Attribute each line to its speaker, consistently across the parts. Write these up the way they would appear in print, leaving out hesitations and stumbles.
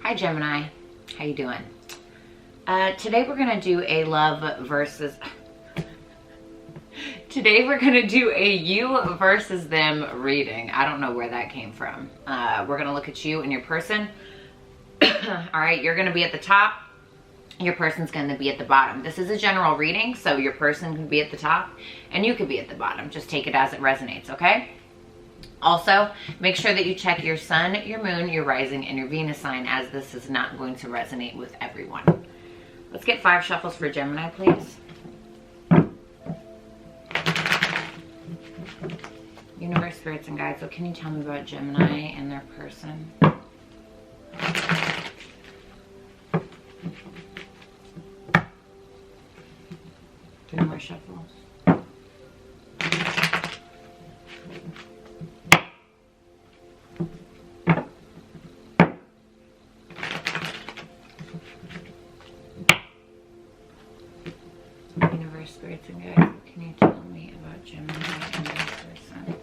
Speaker 1: Hi Gemini, how you doing? Today we're gonna do a love versus. Today we're gonna do a you versus them reading. I don't know where that came from. We're gonna look at you and your person. All right, you're gonna be at the top. Your person's gonna be at the bottom. This is a general reading, so your person can be at the top and you could be at the bottom. Just take it as it resonates, okay? Also, make sure that you check your sun, your moon, your rising, and your Venus sign, as this is not going to resonate with everyone. Let's get 5 shuffles for Gemini, please. Universe, spirits, and guides. So can you tell me about Gemini and their person? 3 more shuffles. Universe, spirits, and guides, what can you tell me about Gemini and their person?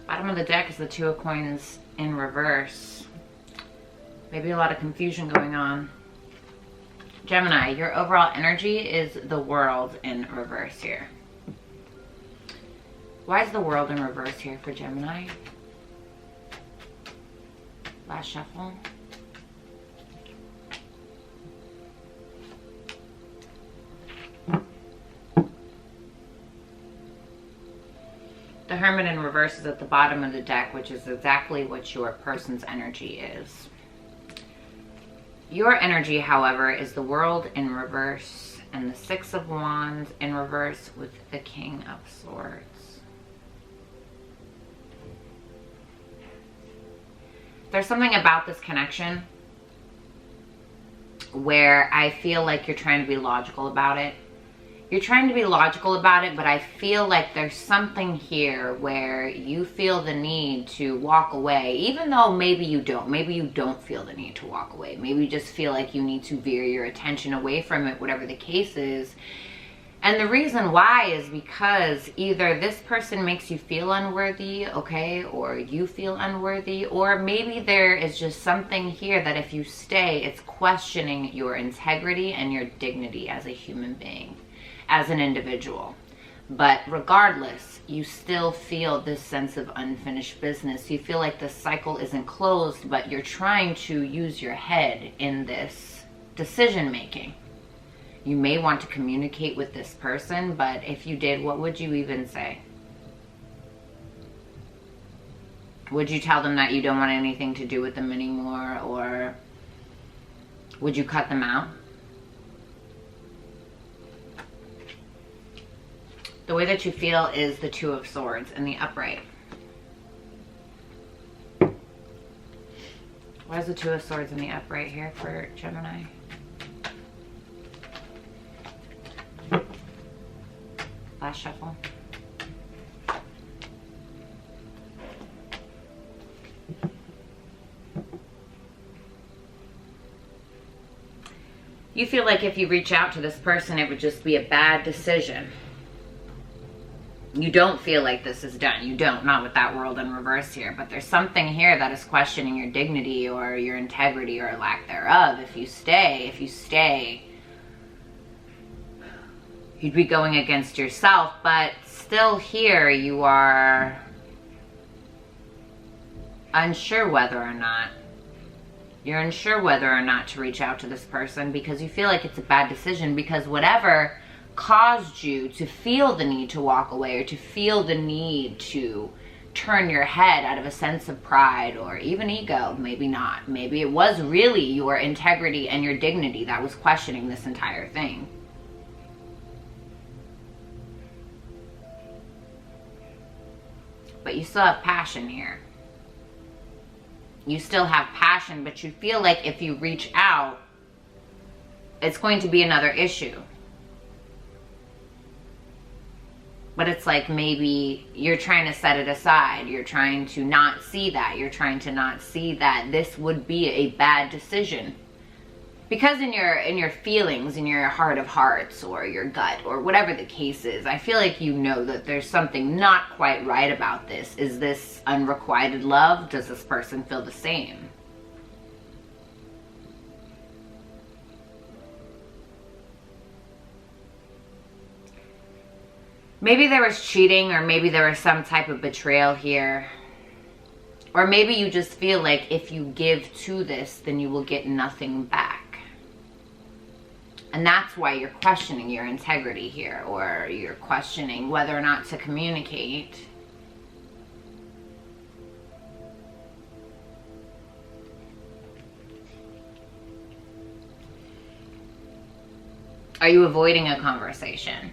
Speaker 1: Bottom of the deck is the 2 of coins in reverse. Maybe a lot of confusion going on. Gemini, your overall energy is the World in reverse here. Why is the World in reverse here for Gemini? Last shuffle. The Hermit in reverse is at the bottom of the deck, which is exactly what your person's energy is. Your energy, however, is the World in reverse and the 6 of Wands in reverse with the King of Swords. There's something about this connection where I feel like you're trying to be logical about it. You're trying to be logical about it, but I feel like there's something here where you feel the need to walk away, even though maybe you don't. Maybe you don't feel the need to walk away. Maybe you just feel like you need to veer your attention away from it, whatever the case is. And the reason why is because either this person makes you feel unworthy, okay, or you feel unworthy, or maybe there is just something here that if you stay, it's questioning your integrity and your dignity as a human being, as an individual. But regardless, you still feel this sense of unfinished business. You feel like the cycle isn't closed, but you're trying to use your head in this decision making. You may want to communicate with this person, but if you did, what would you even say? Would you tell them that you don't want anything to do with them anymore, or would you cut them out? The way that you feel is the 2 of Swords in the upright. Why is the 2 of Swords in the upright here for Gemini? Last shuffle. You feel like if you reach out to this person, it would just be a bad decision. You don't feel like this is done. You don't, not with that World in reverse here. But there's something here that is questioning your dignity or your integrity or lack thereof. If you stay, you'd be going against yourself. But still here, you are unsure whether or not. You're unsure whether or not to reach out to this person because you feel like it's a bad decision, because whatever caused you to feel the need to walk away or to feel the need to turn your head out of a sense of pride or even ego, maybe not. Maybe it was really your integrity and your dignity that was questioning this entire thing. But you still have passion here. You still have passion, but you feel like if you reach out, it's going to be another issue. But it's like maybe you're trying to set it aside. You're trying to not see that. You're trying to not see that this would be a bad decision. Because in your feelings, in your heart of hearts, or your gut, or whatever the case is, I feel like you know that there's something not quite right about this. Is this unrequited love? Does this person feel the same? Maybe there was cheating, or maybe there was some type of betrayal here. Or maybe you just feel like if you give to this, then you will get nothing back. And that's why you're questioning your integrity here, or you're questioning whether or not to communicate. Are you avoiding a conversation?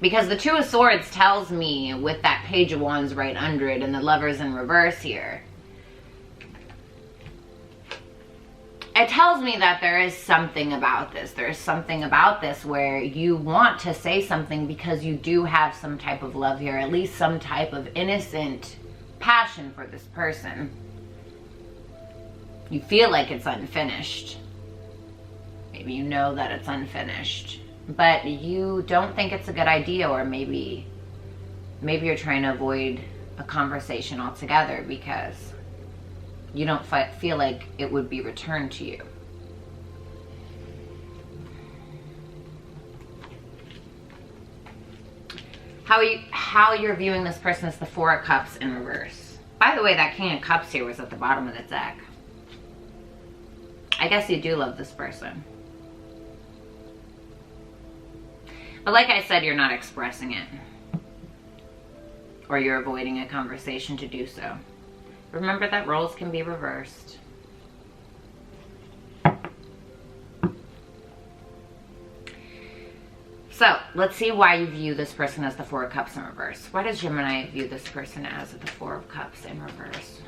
Speaker 1: Because the Two of Swords tells me, with that Page of Wands right under it and the Lovers in reverse here, it tells me that there is something about this. There's something about this where you want to say something because you do have some type of love here, at least some type of innocent passion for this person. You feel like it's unfinished. Maybe you know that it's unfinished, but you don't think it's a good idea, or maybe you're trying to avoid a conversation altogether because you don't feel like it would be returned to you. How you're viewing this person is the Four of Cups in reverse. By the way, that King of Cups here was at the bottom of the deck. I guess you do love this person. But like I said, you're not expressing it. Or you're avoiding a conversation to do so. Remember that roles can be reversed. So, let's see why you view this person as the Four of Cups in reverse. Why does Gemini view this person as the Four of Cups in reverse?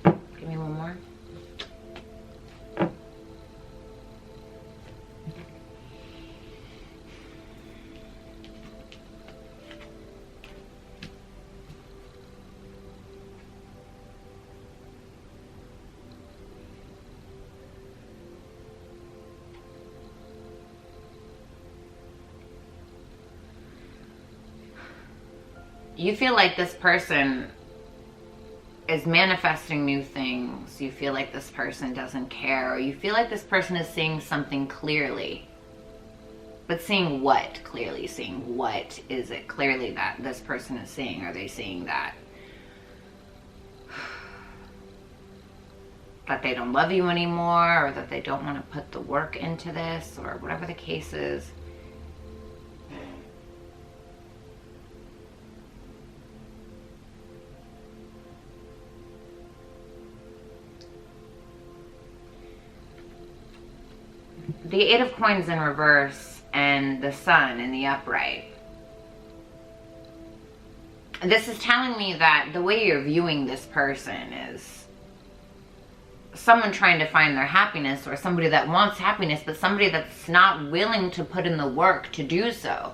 Speaker 1: Give me one more. You feel like this person is manifesting new things. You feel like this person doesn't care. Or you feel like this person is seeing something clearly. But seeing what clearly? Seeing what is it clearly that this person is seeing? Are they seeing that they don't love you anymore? Or that they don't want to put the work into this? Or whatever the case is. The Eight of Coins in reverse and the Sun in the upright. This is telling me that the way you're viewing this person is someone trying to find their happiness, or somebody that wants happiness, but somebody that's not willing to put in the work to do so.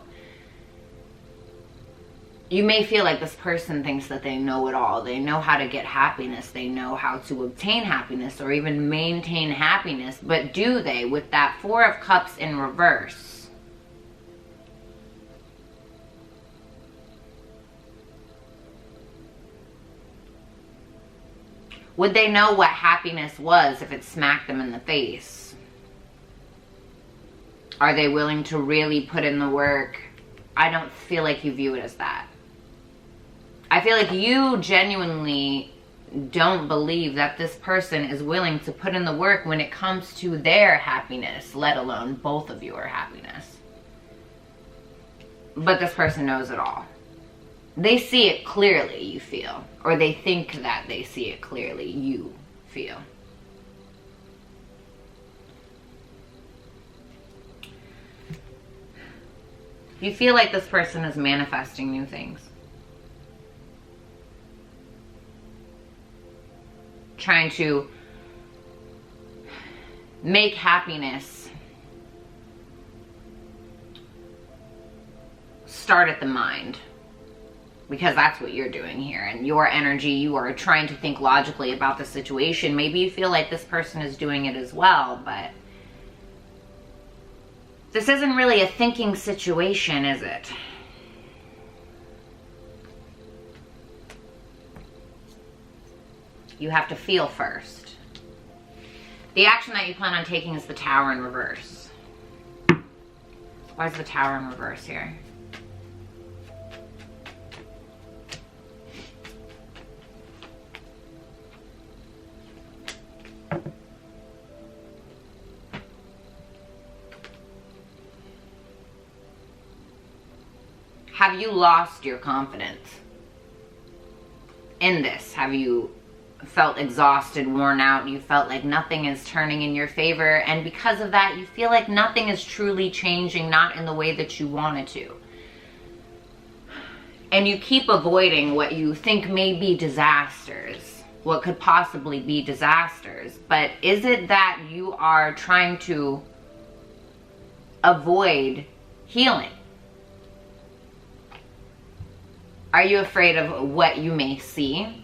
Speaker 1: You may feel like this person thinks that they know it all. They know how to get happiness. They know how to obtain happiness or even maintain happiness. But do they with that Four of Cups in reverse? Would they know what happiness was if it smacked them in the face? Are they willing to really put in the work? I don't feel like you view it as that. I feel like you genuinely don't believe that this person is willing to put in the work when it comes to their happiness, let alone both of your happiness. But this person knows it all. They see it clearly, you feel. Or they think that they see it clearly, you feel. You feel like this person is manifesting new things. trying to make happiness start at the mind, because that's what you're doing here. And your energy, you are trying to think logically about the situation. Maybe you feel like this person is doing it as well, but this isn't really a thinking situation, is it? You have to feel first. The action that you plan on taking is the Tower in reverse. Why is the Tower in reverse here? Have you lost your confidence in this? Have you felt exhausted, worn out? You felt like nothing is turning in your favor, and because of that, you feel like nothing is truly changing, not in the way that you want it to. And you keep avoiding what you think may be disasters, what could possibly be disasters. But is it that you are trying to avoid healing? Are you afraid of what you may see?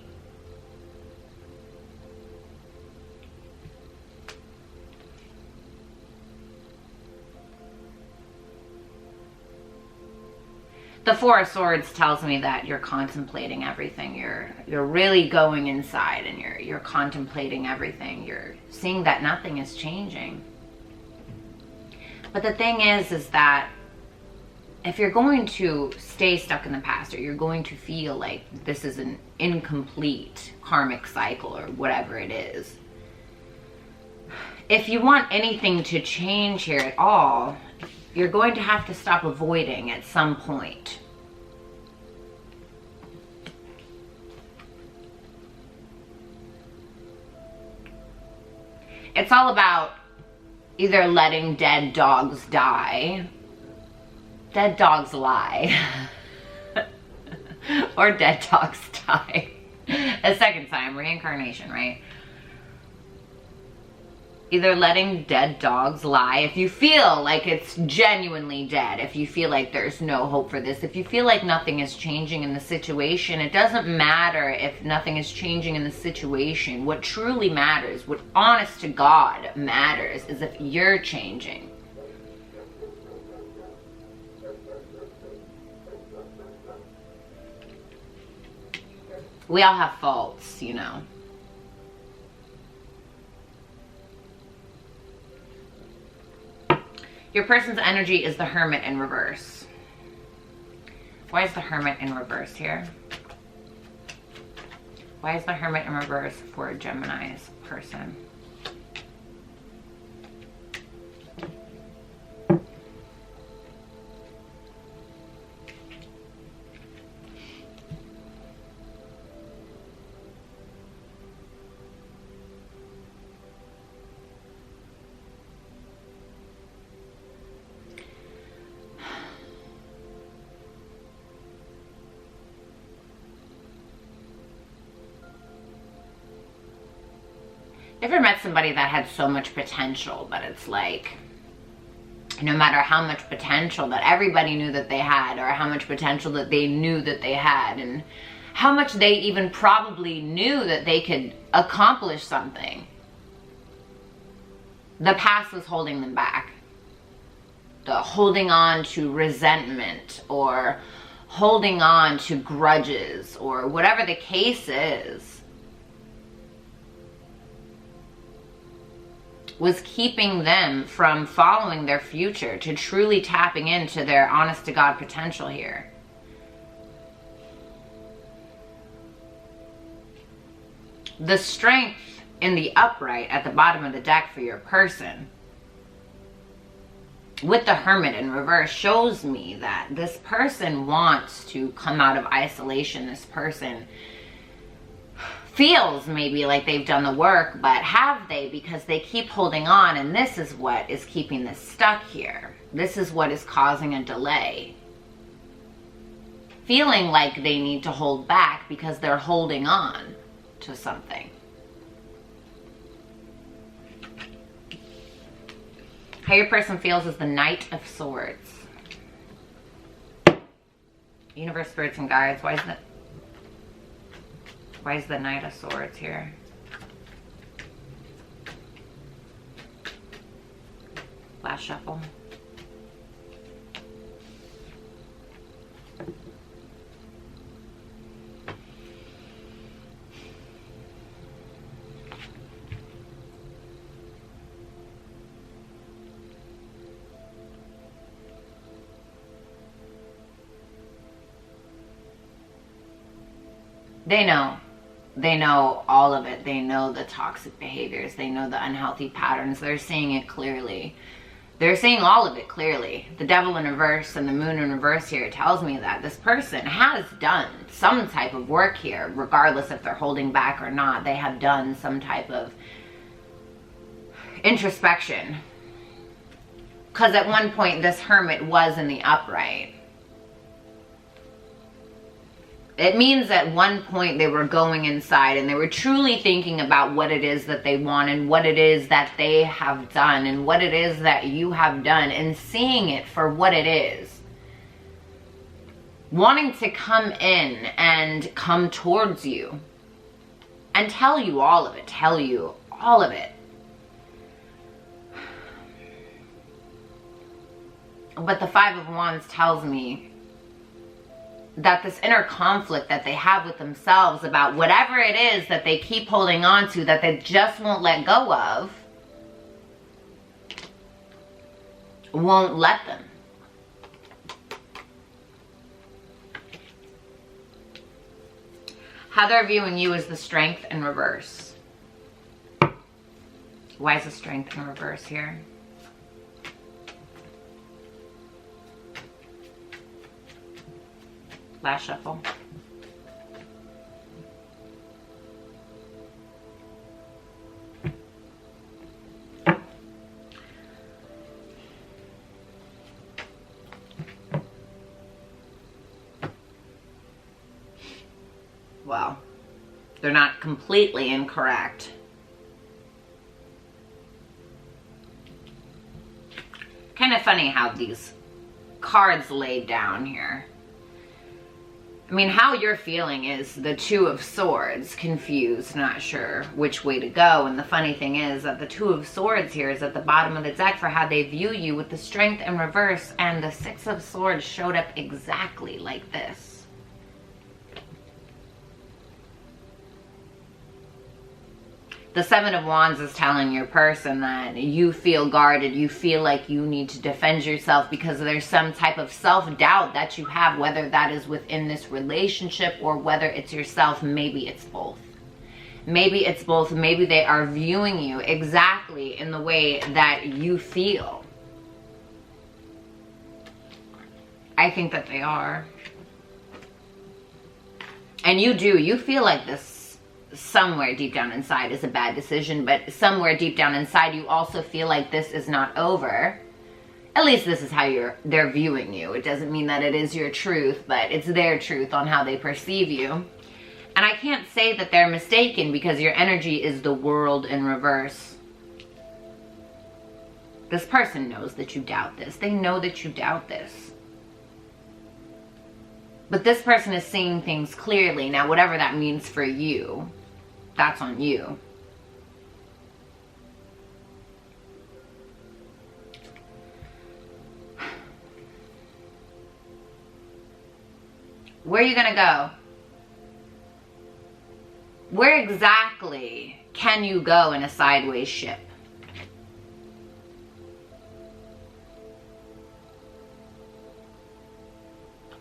Speaker 1: The Four of Swords tells me that you're contemplating everything. You're really going inside and you're contemplating everything. You're seeing that nothing is changing. But the thing is that if you're going to stay stuck in the past, or you're going to feel like this is an incomplete karmic cycle or whatever it is, if you want anything to change here at all, you're going to have to stop avoiding at some point. It's all about either letting dead dogs die, dead dogs lie, or dead dogs die. A second time, reincarnation, right? Either letting dead dogs lie, if you feel like it's genuinely dead, if you feel like there's no hope for this, if you feel like nothing is changing in the situation, it doesn't matter if nothing is changing in the situation. What truly matters, what honest to God matters, is if you're changing. We all have faults, you know. Your person's energy is the Hermit in reverse. Why is the Hermit in reverse here? Why is the Hermit in reverse for a Gemini's person? Ever met somebody that had so much potential, but it's like, no matter how much potential that everybody knew that they had, or how much potential that they knew that they had, and how much they even probably knew that they could accomplish something, the past was holding them back. The holding on to resentment, or holding on to grudges, or whatever the case is, was keeping them from following their future, to truly tapping into their honest to God potential here. The strength in the upright at the bottom of the deck for your person, with the Hermit in reverse, shows me that this person wants to come out of isolation. This person feels maybe like they've done the work, but have they? Because they keep holding on, and this is what is keeping this stuck here. This is what is causing a delay. Feeling like they need to hold back because they're holding on to something. How your person feels is the Knight of Swords. Universe, spirits, and guides. Why is the Knight of Swords here? Last shuffle. They know all of it. They know the toxic behaviors. They know the unhealthy patterns. They're seeing it clearly. They're seeing all of it clearly. The Devil in reverse and the Moon in reverse here tells me that this person has done some type of work here, regardless if they're holding back or not. They have done some type of introspection. Because at one point, this Hermit was in the upright. It means at one point they were going inside and they were truly thinking about what it is that they want and what it is that they have done and what it is that you have done, and seeing it for what it is. Wanting to come in and come towards you and tell you all of it, tell you all of it. But the Five of Wands tells me that this inner conflict that they have with themselves about whatever it is that they keep holding on to, that they just won't let go of, won't let them. How they're viewing you is the Strength in reverse. Why is the Strength in reverse here? Last shuffle. Well, they're not completely incorrect. Kind of funny how these cards laid down here. I mean, how you're feeling is the Two of Swords, confused, not sure which way to go. And the funny thing is that the Two of Swords here is at the bottom of the deck for how they view you, with the Strength in reverse, and the Six of Swords showed up exactly like this. The Seven of Wands is telling your person that you feel guarded. You feel like you need to defend yourself because there's some type of self-doubt that you have, whether that is within this relationship or whether it's yourself. Maybe it's both. Maybe it's both. Maybe they are viewing you exactly in the way that you feel. I think that they are. And you do. You feel like this somewhere deep down inside is a bad decision, but somewhere deep down inside you also feel like this is not over. At least this is how they're viewing you. It doesn't mean that it is your truth, but it's their truth on how they perceive you. And I can't say that they're mistaken, because your energy is the World in reverse. This person knows that you doubt this. They know that you doubt this. But this person is seeing things clearly. Now, whatever that means for you, that's on you. Where are you gonna go? Where exactly can you go in a sideways ship?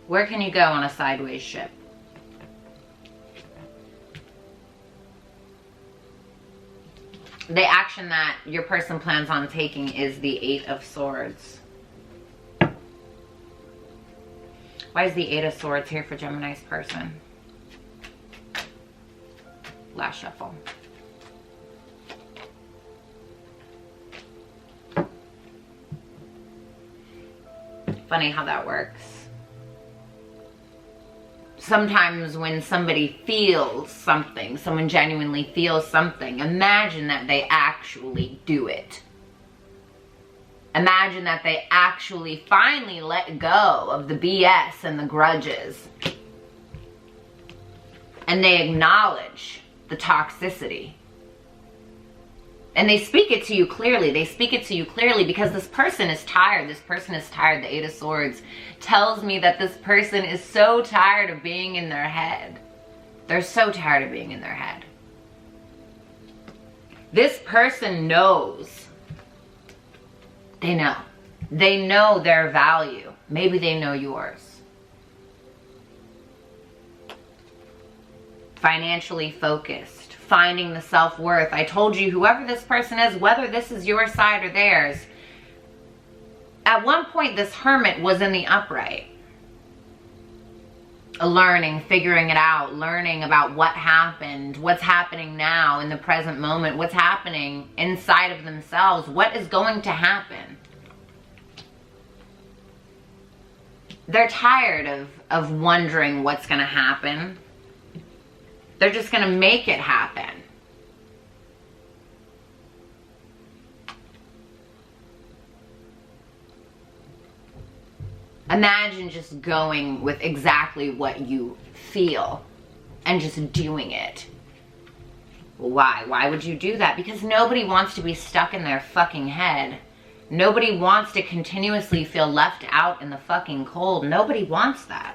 Speaker 1: Where can you go on a sideways ship? The action that your person plans on taking is the Eight of Swords. Why is the Eight of Swords here for Gemini's person? Last shuffle. Funny how that works. Sometimes when somebody feels something, someone genuinely feels something, imagine that they actually do it. Imagine that they actually finally let go of the BS and the grudges. And they acknowledge the toxicity. And they speak it to you clearly. They speak it to you clearly because this person is tired. This person is tired. The Eight of Swords tells me that this person is so tired of being in their head. They're so tired of being in their head. This person knows. They know. They know their value. Maybe they know yours. Financially focused. Finding the self-worth. I told you, whoever this person is, whether this is your side or theirs, at one point this Hermit was in the upright. Learning, figuring it out, learning about what happened, what's happening now in the present moment, what's happening inside of themselves, what is going to happen. They're tired of wondering what's going to happen. They're just going to make it happen. Imagine just going with exactly what you feel and just doing it. Why? Why would you do that? Because nobody wants to be stuck in their fucking head. Nobody wants to continuously feel left out in the fucking cold. Nobody wants that.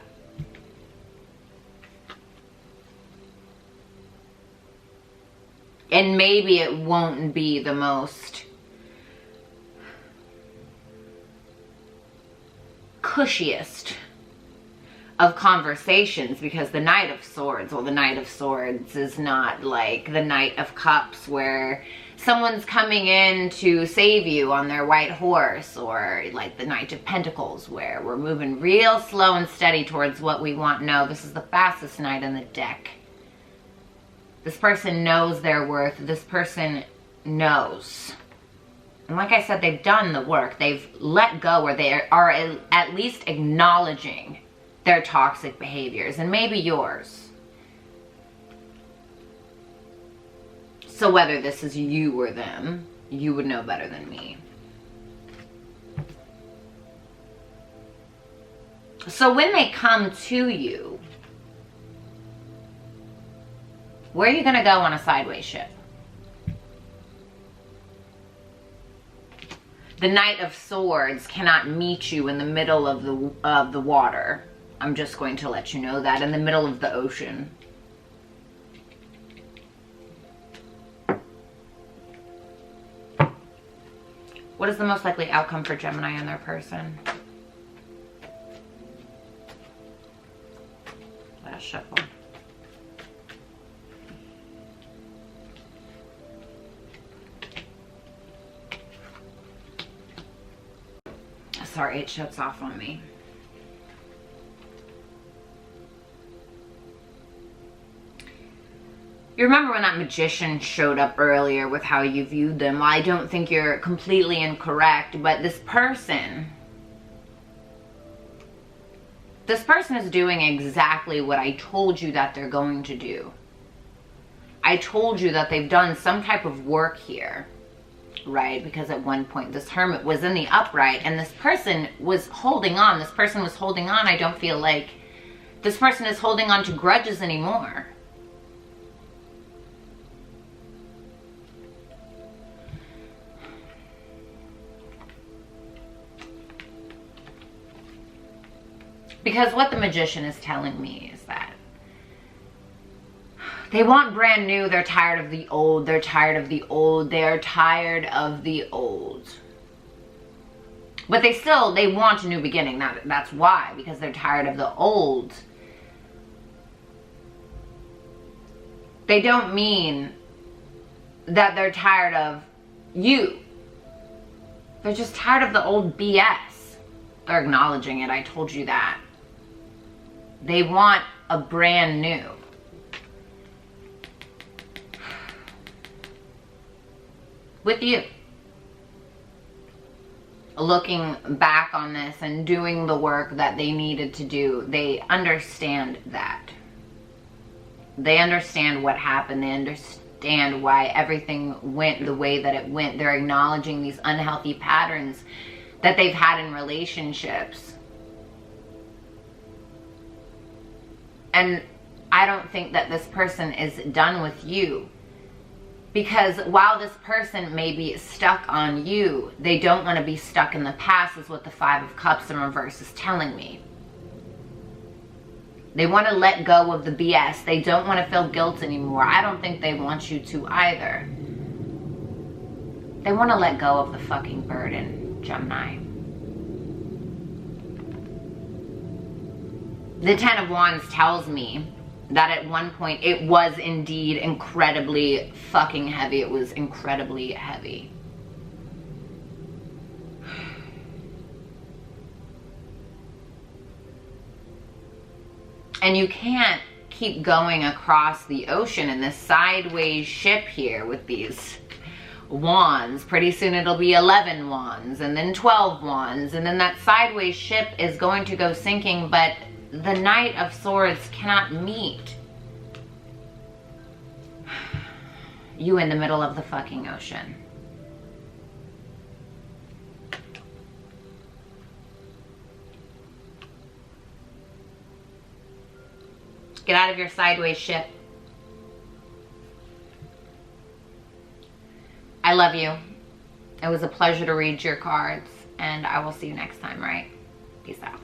Speaker 1: And maybe it won't be the most cushiest of conversations, because the Knight of Swords, well, the Knight of Swords is not like the Knight of Cups where someone's coming in to save you on their white horse, or like the Knight of Pentacles where we're moving real slow and steady towards what we want. No, this is the fastest knight in the deck. This person knows their worth. This person knows. And like I said, they've done the work. They've let go, or they are at least acknowledging their toxic behaviors, and maybe yours. So whether this is you or them, you would know better than me. So when they come to you, where are you going to go on a sideways ship? The Knight of Swords cannot meet you in the middle of the water. I'm just going to let you know that. In the middle of the ocean. What is the most likely outcome for Gemini and their person? Last shuffle. Sorry, it shuts off on me. You remember when that magician showed up earlier with how you viewed them? Well, I don't think you're completely incorrect, but this person is doing exactly what I told you that they're going to do. I told you that they've done some type of work here. Right? Because at one point this Hermit was in the upright and this person was holding on. This person was holding on. I don't feel like this person is holding on to grudges anymore. Because what the Magician is telling me is that they want brand new. They're tired of the old. They're tired of the old. They are tired of the old. But they want a new beginning. That's why. Because they're tired of the old. They don't mean that they're tired of you. They're just tired of the old BS. They're acknowledging it. I told you that. They want a brand new. With you. Looking back on this and doing the work that they needed to do, they understand that. They understand what happened. understand why everything went the way that it went. They're acknowledging these unhealthy patterns that they've had in relationships. And I don't think that this person is done with you. Because while this person may be stuck on you, they don't want to be stuck in the past, is what the 5 of Cups in reverse is telling me. They want to let go of the BS. They don't want to feel guilt anymore. I don't think they want you to either. They want to let go of the fucking burden, Gemini. The 10 of Wands tells me that at one point it was indeed incredibly fucking heavy. It was incredibly heavy. And you can't keep going across the ocean in this sideways ship here with these wands. Pretty soon it'll be 11 wands and then 12 wands. And then that sideways ship is going to go sinking, but the Knight of Swords cannot meet you in the middle of the fucking ocean. Get out of your sideways ship. I love you. It was a pleasure to read your cards, and I will see you next time, right? Peace out.